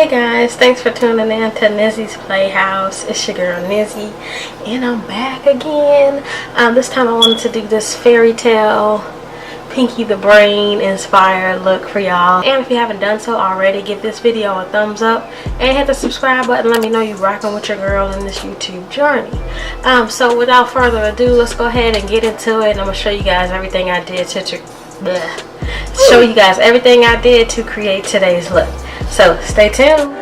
Hey guys, thanks for tuning in to Nizzy's Playhouse. It's your girl Nizzy, and I'm back again. This time I wanted to do this fairy tale Pinky the Brain inspired look for y'all. And if you haven't done so already, give this video a thumbs up and hit the subscribe button. Let me know you rocking with your girl in this YouTube journey. So without further ado, let's go ahead and get into it. And I'm gonna show you guys everything I did to create today's look. So stay tuned.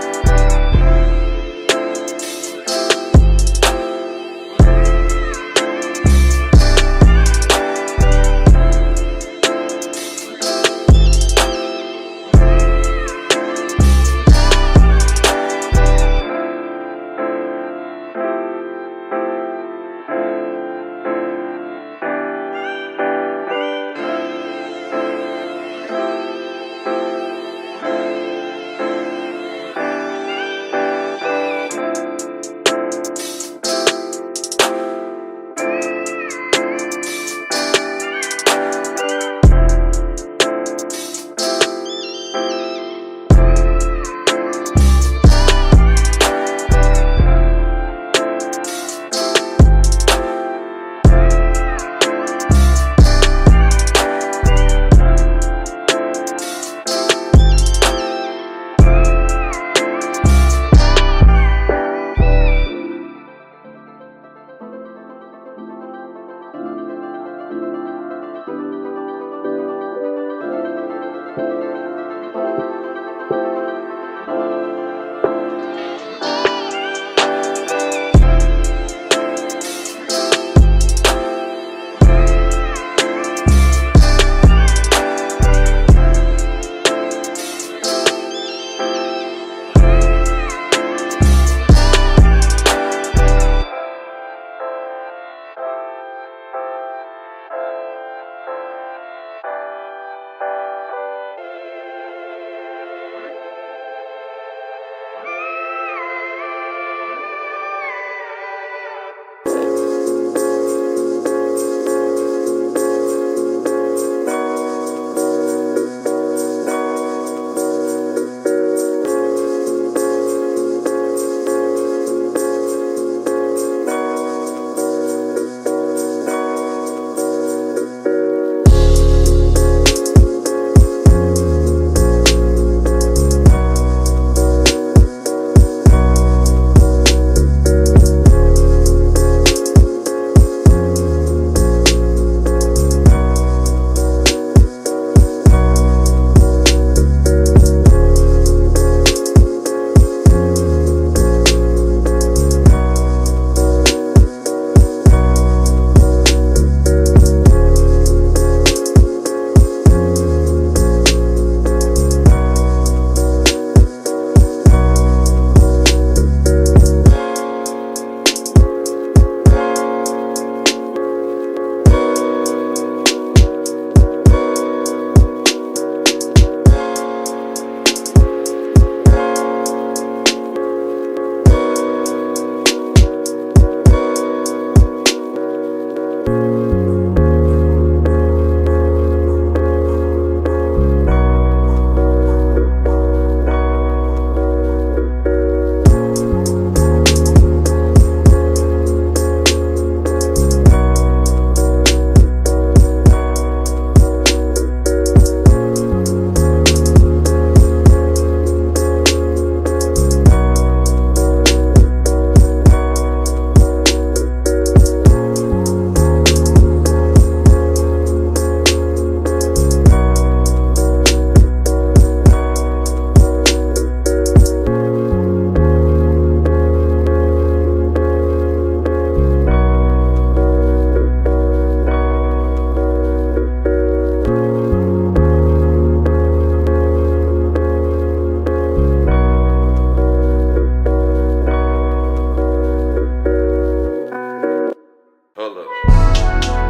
Hold up.